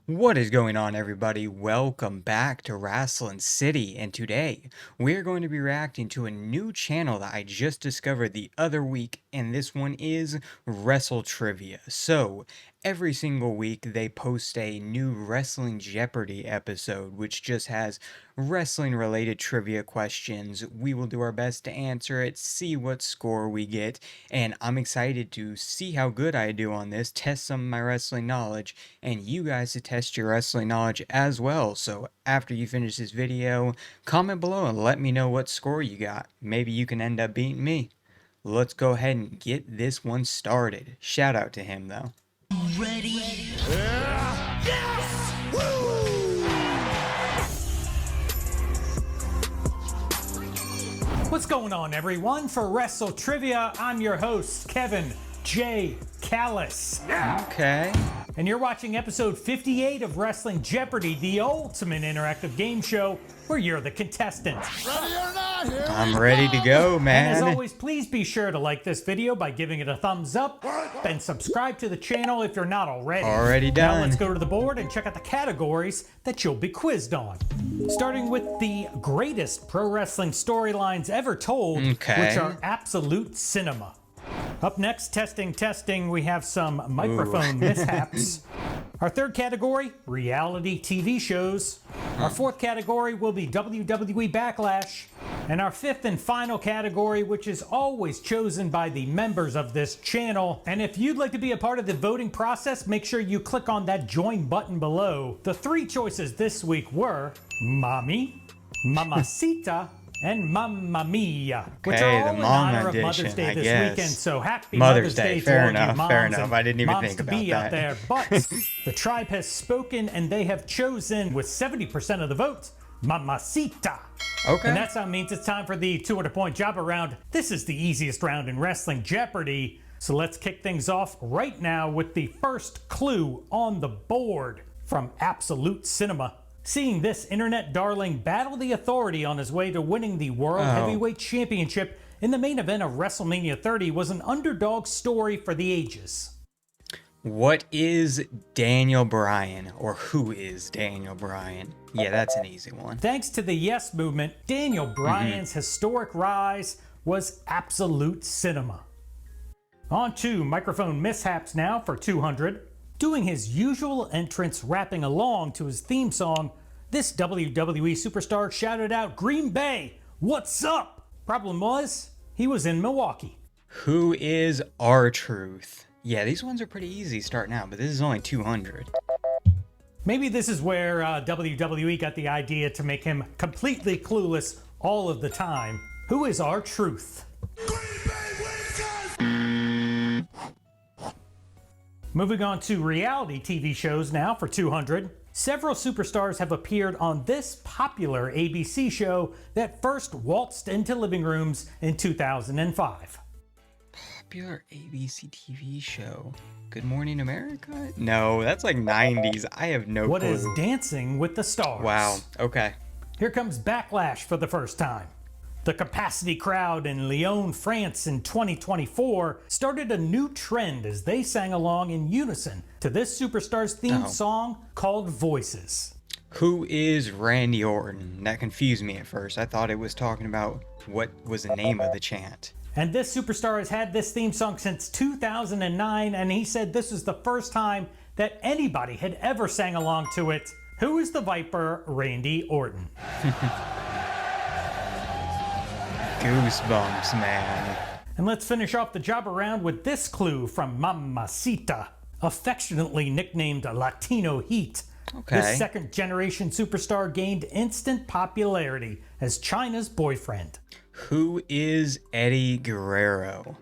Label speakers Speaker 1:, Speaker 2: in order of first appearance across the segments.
Speaker 1: What is going on, everybody? Welcome back to Wrestling City, and today we're going to be reacting to a new channel that I just discovered the other week, and this one is WrestleTrivia. So, every single week they post a new Wrestling Jeopardy episode, which just has wrestling-related trivia questions. We will do our best to answer it, see what score we get, and I'm excited to see how good I do on this, test some of my wrestling knowledge, and you guys to test your wrestling knowledge as well. So after you finish this video, comment below and let me know what score you got. Maybe you can end up beating me. Let's go ahead and get this one started. Shout out to him though.
Speaker 2: Ready? Yes! Woo!
Speaker 3: What's going on, everyone? For WrestleTrivia, I'm your host, Kevin J. Callis.
Speaker 1: Okay.
Speaker 3: And you're watching episode 58 of Wrestling Jeopardy, the ultimate interactive game show where you're the contestant.
Speaker 2: Ready or not, here
Speaker 1: I'm ready to go, man.
Speaker 3: And as always, please be sure to like this video by giving it a thumbs up, then subscribe to the channel if you're not already.
Speaker 1: Already done.
Speaker 3: Now let's go to the board and check out the categories that you'll be quizzed on. Starting with the greatest pro wrestling storylines ever told,
Speaker 1: Okay.
Speaker 3: which are absolute cinema. Up next, testing, we have some microphone mishaps. Our third category, reality TV shows. Our fourth category will be WWE Backlash. And our fifth and final category, which is always chosen by the members of this channel. And if you'd like to be a part of the voting process, make sure you click on that join button below. The three choices this week were Mommy, Mamacita, and Mamma Mia, which
Speaker 1: Okay,
Speaker 3: are all
Speaker 1: the
Speaker 3: in
Speaker 1: Mama
Speaker 3: honor of Mother's
Speaker 1: edition,
Speaker 3: Day
Speaker 1: I
Speaker 3: this
Speaker 1: guess.
Speaker 3: weekend. So happy
Speaker 1: Mother's
Speaker 3: Day
Speaker 1: Day,
Speaker 3: to
Speaker 1: fair
Speaker 3: all you
Speaker 1: enough,
Speaker 3: moms
Speaker 1: fair
Speaker 3: and
Speaker 1: enough. I didn't even
Speaker 3: moms
Speaker 1: think
Speaker 3: to
Speaker 1: about
Speaker 3: be
Speaker 1: that.
Speaker 3: out there. But the tribe has spoken, and they have chosen with 70% of the votes, Mamacita.
Speaker 1: Okay.
Speaker 3: And that sound means it's time for the 200-point Jobber round. This is the easiest round in Wrestling Jeopardy. So let's kick things off right now with the first clue on the board from Absolute Cinema. Seeing this internet darling battle the authority on his way to winning the World Heavyweight Championship in the main event of WrestleMania 30 was an underdog story for the ages.
Speaker 1: What is Daniel Bryan, or who is Daniel Bryan? Yeah, that's an easy one.
Speaker 3: Thanks to the Yes Movement, Daniel Bryan's historic rise was absolute cinema. On to microphone mishaps now for 200. Doing his usual entrance rapping along to his theme song, this WWE superstar shouted out, "Green Bay, what's up?" Problem was, he was in Milwaukee.
Speaker 1: Who is R-Truth? Yeah, these ones are pretty easy starting out, but this is only 200.
Speaker 3: Maybe this is where WWE got the idea to make him completely clueless all of the time. Who is R-Truth? Moving on to reality TV shows now for 200. Several superstars have appeared on this popular ABC show that first waltzed into living rooms in 2005.
Speaker 1: Popular ABC TV show. Good Morning America? No, that's like 90s. I have no
Speaker 3: What
Speaker 1: clue.
Speaker 3: is Dancing with the Stars?
Speaker 1: Wow, okay.
Speaker 3: Here comes Backlash for the first time. The capacity crowd in Lyon, France in 2024 started a new trend as they sang along in unison to this superstar's theme song called Voices.
Speaker 1: Who is Randy Orton? That confused me at first. I thought it was talking about what was the name of the chant.
Speaker 3: And this superstar has had this theme song since 2009, and he said this was the first time that anybody had ever sang along to it. Who is the Viper, Randy Orton?
Speaker 1: Goosebumps, man.
Speaker 3: And let's finish off the job around with this clue from Mamacita, affectionately nicknamed Latino Heat.
Speaker 1: Okay.
Speaker 3: This second generation superstar gained instant popularity as China's boyfriend.
Speaker 1: Who is Eddie Guerrero?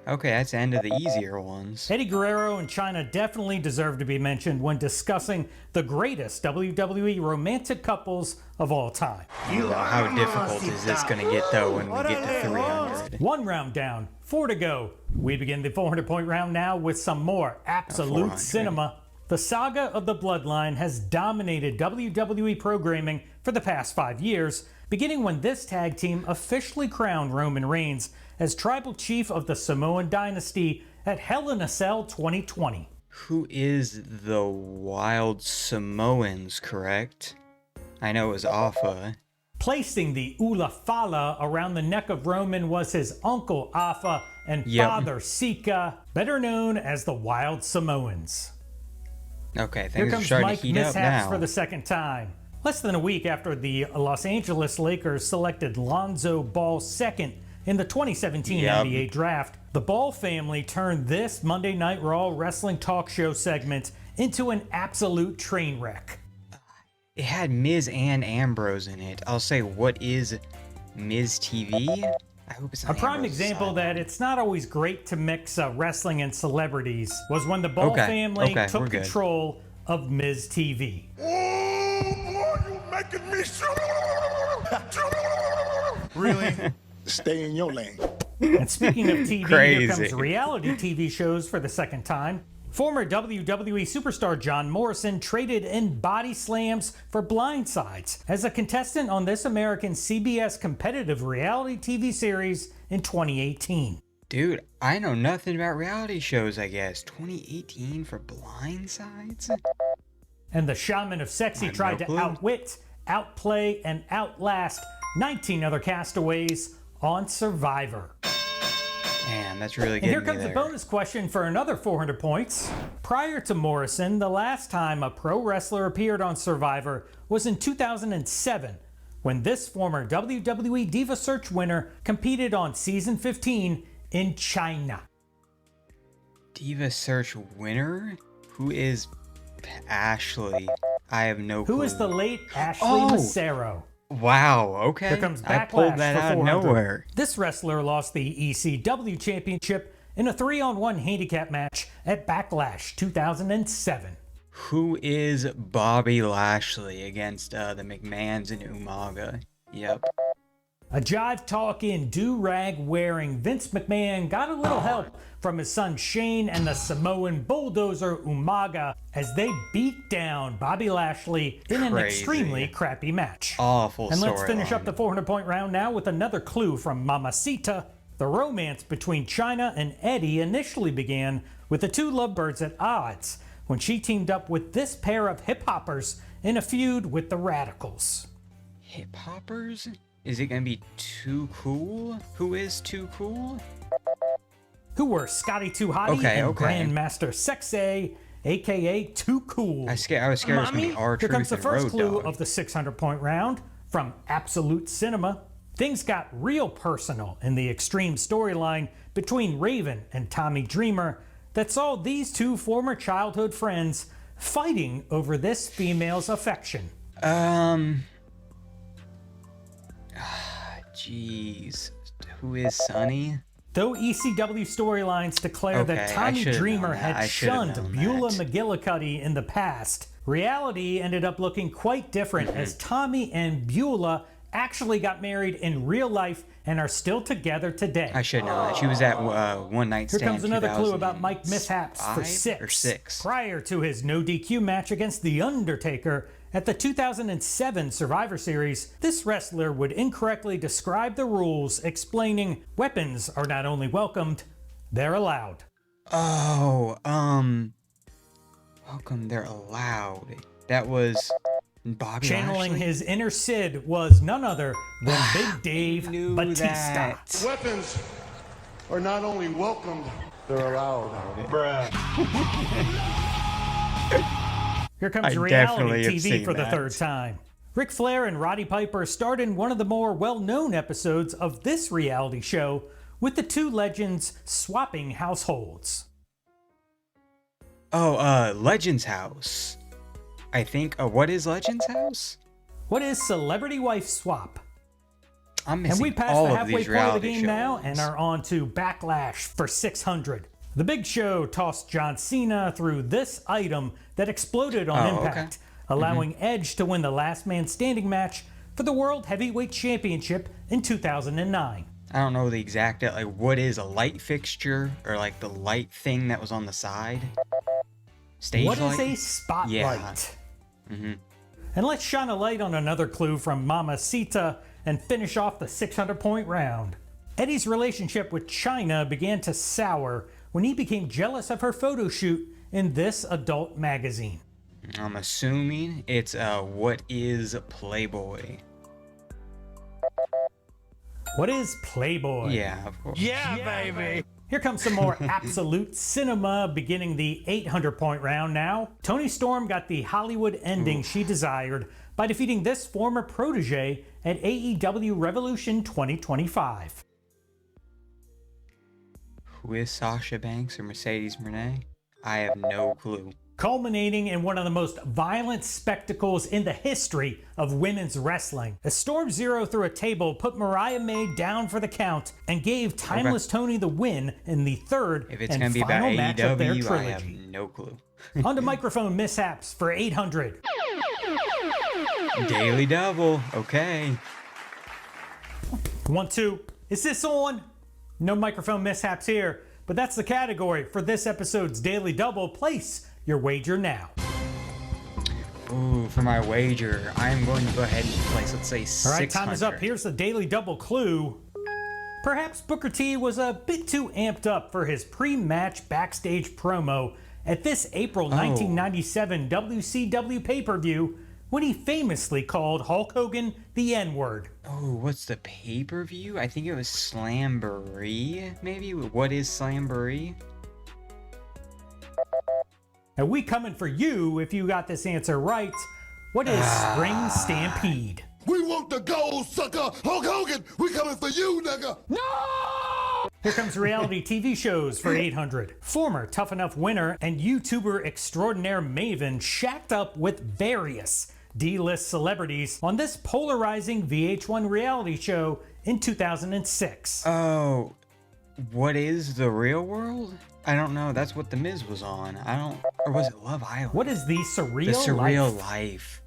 Speaker 1: Okay, that's the end of the easier ones.
Speaker 3: Eddie Guerrero and China definitely deserve to be mentioned when discussing the greatest WWE romantic couples of all time.
Speaker 1: How difficult is this going to get, though, when we get to 300?
Speaker 3: One round down, 4 to go. We begin the 400-point round now with some more absolute
Speaker 1: 400.
Speaker 3: cinema. The saga of the Bloodline has dominated WWE programming for the past 5 years, beginning when this tag team officially crowned Roman Reigns as tribal chief of the Samoan dynasty at Hell in a Cell 2020.
Speaker 1: Who is the Wild Samoans, correct? I know it was Alpha.
Speaker 3: Placing the Ula Fala around the neck of Roman was his uncle Afa and
Speaker 1: Yep.
Speaker 3: father Sika, better known as the Wild Samoans.
Speaker 1: Okay,
Speaker 3: Here
Speaker 1: things are
Speaker 3: comes
Speaker 1: starting
Speaker 3: Mike
Speaker 1: to heat up
Speaker 3: Mishaps
Speaker 1: now.
Speaker 3: for the second time. Less than a week after the Los Angeles Lakers selected Lonzo Ball second in the 2017
Speaker 1: Yep.
Speaker 3: NBA draft, the Ball family turned this Monday Night Raw wrestling talk show segment into an absolute train wreck.
Speaker 1: It had Miz and Ambrose in it. I'll say, what is Miz TV? I hope it's not
Speaker 3: A prime
Speaker 1: Ambrose's
Speaker 3: example
Speaker 1: side.
Speaker 3: that it's not always great to mix wrestling and celebrities was when the Ball
Speaker 1: Okay,
Speaker 3: family
Speaker 1: okay, we're
Speaker 3: took
Speaker 1: good.
Speaker 3: control of Miz TV.
Speaker 2: Oh, boy, you making me Really? Stay in your lane.
Speaker 3: And speaking of TV, here
Speaker 1: Crazy.
Speaker 3: comes reality TV shows for the second time. Former WWE superstar John Morrison traded in body slams for blindsides as a contestant on This American CBS competitive reality TV series in 2018.
Speaker 1: Dude, I know nothing about reality shows, I guess. 2018 for Blindsides?
Speaker 3: And the Shaman of Sexy
Speaker 1: I have
Speaker 3: tried
Speaker 1: no
Speaker 3: to
Speaker 1: clue.
Speaker 3: outwit, outplay, and outlast 19 other castaways on Survivor.
Speaker 1: Damn, that's really
Speaker 3: And
Speaker 1: getting
Speaker 3: here
Speaker 1: me
Speaker 3: comes
Speaker 1: there.
Speaker 3: a bonus question for another 400 points. Prior to Morrison, the last time a pro wrestler appeared on Survivor was in 2007, when this former WWE Diva Search winner competed on season 15 in China.
Speaker 1: Diva Search winner? Who is Ashley? I have no clue.
Speaker 3: Who is the late Ashley
Speaker 1: Oh!
Speaker 3: Massaro?
Speaker 1: Wow, okay.
Speaker 3: Here comes
Speaker 1: I
Speaker 3: Backlash
Speaker 1: pulled that
Speaker 3: for
Speaker 1: out of
Speaker 3: 400.
Speaker 1: nowhere.
Speaker 3: This wrestler lost the ECW championship in a 3-on-1 handicap match at Backlash 2007.
Speaker 1: Who is Bobby Lashley against the McMahons and Umaga? Yep.
Speaker 3: A jive-talking, do-rag-wearing Vince McMahon got a little help from his son Shane and the Samoan bulldozer Umaga as they beat down Bobby Lashley in an
Speaker 1: Crazy.
Speaker 3: extremely crappy match.
Speaker 1: Awful
Speaker 3: And let's finish
Speaker 1: storyline.
Speaker 3: up the 400-point round now with another clue from Mamacita. The romance between Chyna and Eddie initially began with the two lovebirds at odds when she teamed up with this pair of hip-hoppers in a feud with the Radicals.
Speaker 1: Hip hoppers? Is it gonna be Too Cool? Who is Too Cool?
Speaker 3: Who were Scotty Too Hottie
Speaker 1: Okay,
Speaker 3: and
Speaker 1: okay.
Speaker 3: Grandmaster Sexay, aka Too Cool.
Speaker 1: I was scared it was gonna be
Speaker 3: Here
Speaker 1: R-Truth
Speaker 3: comes the
Speaker 1: and
Speaker 3: first
Speaker 1: Road
Speaker 3: clue
Speaker 1: Dogg.
Speaker 3: of the 600-point round from Absolute Cinema. Things got real personal in the extreme storyline between Raven and Tommy Dreamer that saw these two former childhood friends fighting over this female's affection.
Speaker 1: Jeez. Who is Sonny?
Speaker 3: Though ECW storylines declare that
Speaker 1: Okay, I
Speaker 3: Tommy
Speaker 1: should've
Speaker 3: Dreamer
Speaker 1: known that.
Speaker 3: had
Speaker 1: I should've
Speaker 3: shunned
Speaker 1: known
Speaker 3: Beulah
Speaker 1: that.
Speaker 3: McGillicuddy in the past, reality ended up looking quite different as Tommy and Beulah actually got married in real life and are still together today.
Speaker 1: I should know that. She was at One Night
Speaker 3: Here
Speaker 1: Stand.
Speaker 3: comes another clue about Mike Mishaps for
Speaker 1: 2005 or
Speaker 3: 6.
Speaker 1: 6.
Speaker 3: Prior to his no DQ match against The Undertaker at the 2007 Survivor Series, this wrestler would incorrectly describe the rules, explaining weapons are not only welcomed, they're allowed.
Speaker 1: Oh, welcome, they're allowed. That was Bobby
Speaker 3: Channeling
Speaker 1: Lashley?
Speaker 3: his inner Sid was none other than Big Dave
Speaker 1: Knew
Speaker 3: Batista.
Speaker 1: that.
Speaker 4: Weapons are not only welcomed, they're allowed.
Speaker 3: Here comes
Speaker 1: I
Speaker 3: reality
Speaker 1: definitely have
Speaker 3: TV
Speaker 1: seen
Speaker 3: for the
Speaker 1: that.
Speaker 3: third time. Ric Flair and Roddy Piper starred in one of the more well-known episodes of this reality show, with the two legends swapping households.
Speaker 1: Oh, Legends House. I think. What is Legends House?
Speaker 3: What is Celebrity Wife Swap?
Speaker 1: I'm
Speaker 3: And
Speaker 1: missing
Speaker 3: we passed
Speaker 1: all
Speaker 3: the
Speaker 1: of
Speaker 3: halfway
Speaker 1: these
Speaker 3: point of the
Speaker 1: reality
Speaker 3: game now
Speaker 1: shows.
Speaker 3: and are on to Backlash for 600. The Big Show tossed John Cena through this item that exploded on
Speaker 1: Oh, okay.
Speaker 3: impact, allowing Edge to win the last man standing match for the World Heavyweight Championship in 2009.
Speaker 1: I don't know the exact, like, what is a light fixture or like the light thing that was on the side? Stage
Speaker 3: What
Speaker 1: light?
Speaker 3: is a spotlight?
Speaker 1: Yeah.
Speaker 3: And let's shine a light on another clue from Mamacita and finish off the 600-point round. Eddie's relationship with Chyna began to sour when he became jealous of her photo shoot in this adult magazine?
Speaker 1: I'm assuming it's what is Playboy?
Speaker 3: What is Playboy?
Speaker 1: Yeah, of course.
Speaker 3: Here comes some more absolute cinema, beginning the 800-point round now. Toni Storm got the Hollywood ending she desired by defeating this former protege at AEW Revolution 2025.
Speaker 1: Who is Sasha Banks or Mercedes Moné? I have no clue.
Speaker 3: Culminating in one of the most violent spectacles in the history of women's wrestling. As Storm Zero through a table put Mariah May down for the count and gave Timeless Tony the win in the third
Speaker 1: If it's
Speaker 3: and
Speaker 1: going to be about
Speaker 3: final match of their
Speaker 1: AEW, I have
Speaker 3: trilogy.
Speaker 1: no clue.
Speaker 3: On to microphone mishaps for 800.
Speaker 1: Daily Double, okay.
Speaker 3: 1, 2. Is this on? No microphone mishaps here, but that's the category for this episode's Daily Double. Place your wager now.
Speaker 1: Ooh, for my wager, I am going to go ahead and place, let's say, 600.
Speaker 3: All right, time is up. Here's the Daily Double clue. Perhaps Booker T was a bit too amped up for his pre-match backstage promo at this April 1997 WCW pay-per-view when he famously called Hulk Hogan the N-word.
Speaker 1: Oh, what's the pay-per-view? I think it was Slamboree, maybe? What is Slamboree?
Speaker 3: And we coming for you if you got this answer right. What is Spring Stampede?
Speaker 2: We want the gold, sucker! Hulk Hogan, we coming for you, nigga!
Speaker 3: Here comes reality TV shows for 800. Former Tough Enough winner and YouTuber extraordinaire Maven shacked up with various D-list celebrities on this polarizing VH1 reality show in 2006.
Speaker 1: Oh, what is the real world? I don't know. That's what The Miz was on. Or was it Love Island?
Speaker 3: What is the surreal,
Speaker 1: The Surreal
Speaker 3: life?
Speaker 1: Life.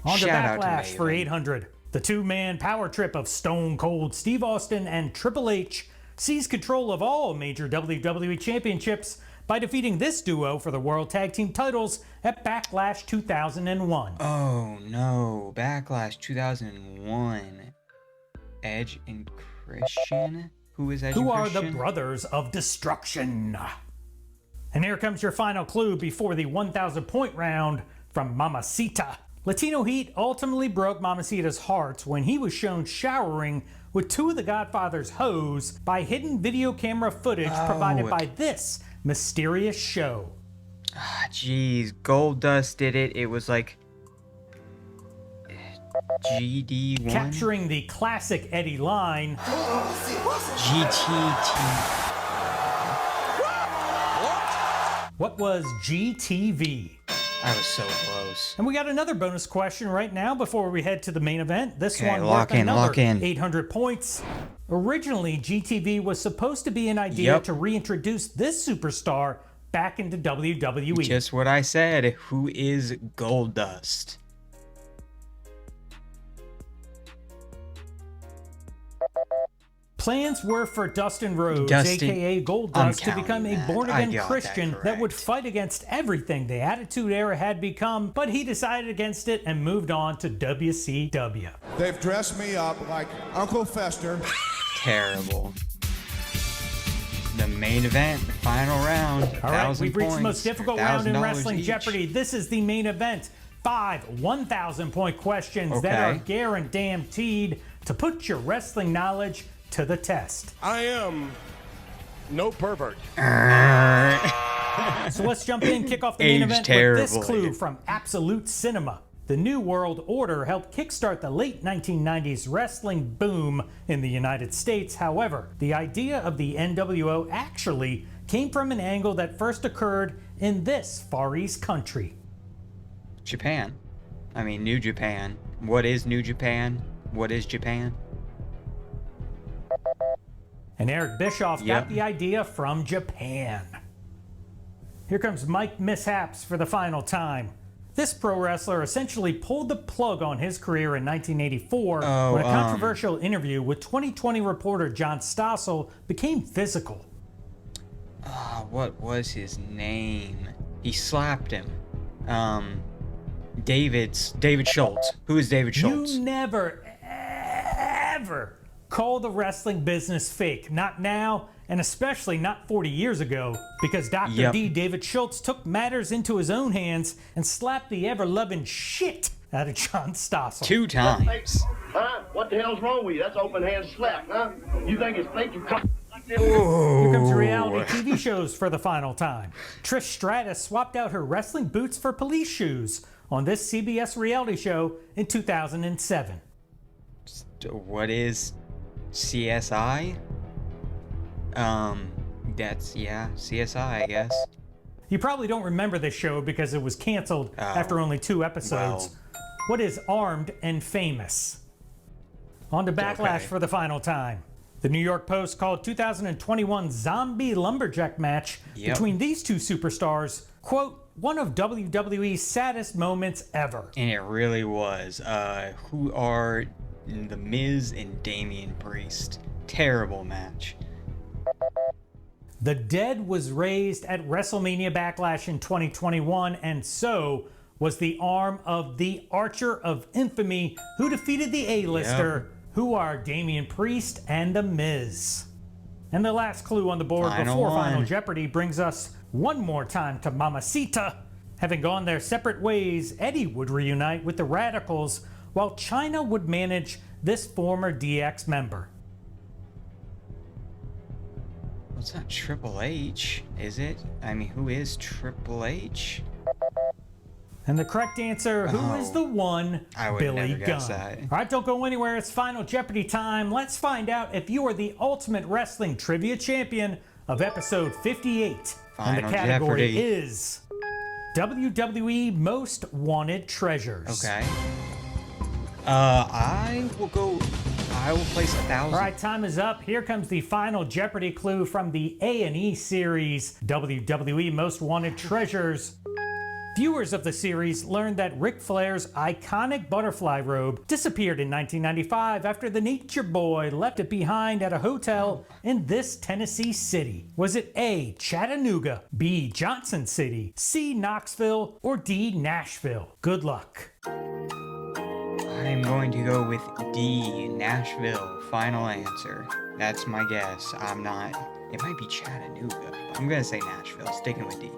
Speaker 3: On to
Speaker 1: Shout out to
Speaker 3: Backlash for
Speaker 1: Maven.
Speaker 3: 800. The two-man power trip of Stone Cold Steve Austin and Triple H seized control of all major WWE championships by defeating this duo for the World Tag Team titles at Backlash 2001.
Speaker 1: Oh no, Backlash 2001. Edge and Christian? Who is Edge
Speaker 3: Who
Speaker 1: and
Speaker 3: are the
Speaker 1: Christian?
Speaker 3: Brothers of Destruction? And here comes your final clue before the 1,000-point round from Mamacita. Latino Heat ultimately broke Mamacita's heart when he was shown showering with two of the Godfather's hoes by hidden video camera footage provided by this mysterious show.
Speaker 1: Ah, jeez, Goldust did it. It was like GD1?
Speaker 3: Capturing the classic Eddie line,
Speaker 1: GTT.
Speaker 3: what was GTV?
Speaker 1: I was so close.
Speaker 3: And we got another bonus question right now before we head to the main event. This
Speaker 1: Okay,
Speaker 3: one
Speaker 1: lock
Speaker 3: worth
Speaker 1: in,
Speaker 3: another
Speaker 1: lock in.
Speaker 3: 800 points. Originally, GTV was supposed to be an idea
Speaker 1: Yep.
Speaker 3: to reintroduce this superstar back into WWE.
Speaker 1: Just what I said. Who is Goldust?
Speaker 3: Plans were for Dustin Rhodes,
Speaker 1: Dustin-
Speaker 3: aka
Speaker 1: I'm
Speaker 3: Goldust, to
Speaker 1: counting
Speaker 3: become a
Speaker 1: that.
Speaker 3: born-again
Speaker 1: I got that
Speaker 3: Christian that would
Speaker 1: correct.
Speaker 3: fight against everything the Attitude Era had become, but he decided against it and moved on to WCW.
Speaker 4: They've dressed me up like Uncle Fester.
Speaker 1: Terrible. The main event, the final round.
Speaker 3: All right,
Speaker 1: 1,000
Speaker 3: we've reached the
Speaker 1: points,
Speaker 3: most difficult round in
Speaker 1: $1,000
Speaker 3: Wrestling
Speaker 1: each.
Speaker 3: Jeopardy. This is the main event. 5 1,000-point questions that are
Speaker 1: Okay.
Speaker 3: guaranteed to put your wrestling knowledge to the test.
Speaker 4: I am no pervert.
Speaker 3: So let's jump in, kick off the main
Speaker 1: Aged
Speaker 3: event with this
Speaker 1: terribly.
Speaker 3: clue from Absolute Cinema. The New World Order helped kickstart the late 1990s wrestling boom in the United States. However, the idea of the NWO actually came from an angle that first occurred in this Far East country.
Speaker 1: Japan. I mean, New Japan. What is New Japan? What is Japan?
Speaker 3: And Eric Bischoff
Speaker 1: Yep.
Speaker 3: got the idea from Japan. Here comes Mike Mishaps for the final time. This pro wrestler essentially pulled the plug on his career in 1984 when a controversial interview with 2020 reporter John Stossel became physical.
Speaker 1: What was his name? He slapped him. David Schultz. Who is David Schultz?
Speaker 3: You never, ever call the wrestling business fake. Not now and especially not 40 years ago, because Dr.
Speaker 1: Yep.
Speaker 3: D. David Schultz took matters into his own hands and slapped the ever-loving shit out of John Stossel.
Speaker 1: 2 times.
Speaker 5: Huh? What the hell's wrong with you? That's open hand slap, huh? You think it's fake? You come like this?
Speaker 3: Here comes reality TV shows for the final time. Trish Stratus swapped out her wrestling boots for police shoes on this CBS reality show in 2007.
Speaker 1: What is CSI? That's, yeah, CSI, I guess.
Speaker 3: You probably don't remember this show because it was canceled after only 2 episodes.
Speaker 1: well.
Speaker 3: What is Armed and Famous? On to Backlash
Speaker 1: Okay.
Speaker 3: for the final time. The New York Post called 2021 Zombie Lumberjack match
Speaker 1: Yep.
Speaker 3: between these two superstars, quote, one of WWE's saddest moments ever.
Speaker 1: And it really was. Who are The Miz and Damian Priest? Terrible match.
Speaker 3: The dead was raised at WrestleMania Backlash in 2021, and so was the arm of the Archer of Infamy, who defeated the A-lister, who are Damian Priest and The Miz. And the last clue on the board
Speaker 1: Final
Speaker 3: before Final
Speaker 1: one.
Speaker 3: Jeopardy brings us one more time to Mamacita. Having gone their separate ways, Eddie would reunite with the Radicals, while Chyna would manage this former DX member.
Speaker 1: It's not Triple H, is it? I mean, who is Triple H?
Speaker 3: And the correct answer, who is the one?
Speaker 1: I would
Speaker 3: Billy
Speaker 1: never
Speaker 3: Gunn.
Speaker 1: guess that.
Speaker 3: All right, don't go anywhere. It's Final Jeopardy time. Let's find out if you are the ultimate wrestling trivia champion of episode 58. And
Speaker 1: Final
Speaker 3: the category
Speaker 1: Jeopardy.
Speaker 3: is WWE Most Wanted Treasures.
Speaker 1: Okay. I will place 1,000.
Speaker 3: All right, time is up. Here comes the final Jeopardy clue from the A&E series, WWE Most Wanted Treasures. Viewers of the series learned that Ric Flair's iconic butterfly robe disappeared in 1995 after the Nature Boy left it behind at a hotel in this Tennessee city. Was it A, Chattanooga, B, Johnson City, C, Knoxville, or D, Nashville? Good luck.
Speaker 1: I'm going to go with D, Nashville. Final answer. That's my guess. I'm not. It might be Chattanooga, but I'm going to say Nashville. Sticking with D.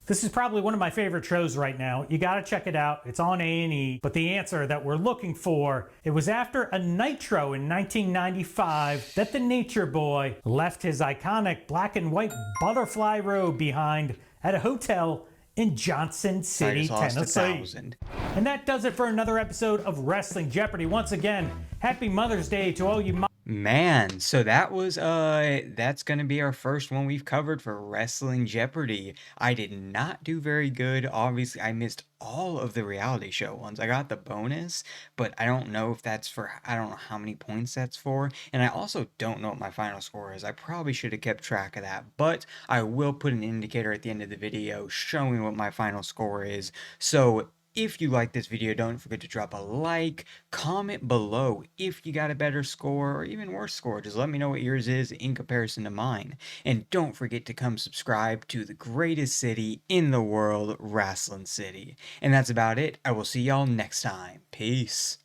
Speaker 3: This is probably one of my favorite shows right now. You gotta check it out. It's on A&E. But the answer that we're looking for, it was after a Nitro in 1995 that the Nature Boy left his iconic black and white butterfly robe behind at a hotel in Johnson
Speaker 1: I
Speaker 3: City,
Speaker 1: just lost
Speaker 3: Tennessee.
Speaker 1: 1,000.
Speaker 3: And that does it for another episode of Wrestling Jeopardy. Once again, happy Mother's Day to all you
Speaker 1: Man, so that was that's gonna be our first one we've covered for Wrestling Jeopardy. I did not do very good. Obviously, I missed all of the reality show ones. I got the bonus, but I don't know if that's for, I don't know how many points that's for, and I also don't know what my final score is. I probably should have kept track of that, but I will put an indicator at the end of the video showing what my final score is. So if you like this video, don't forget to drop a like, comment below if you got a better score or even worse score. Just let me know what yours is in comparison to mine. And don't forget to come subscribe to the greatest city in the world, Wrestling City. And that's about it. I will see y'all next time. Peace.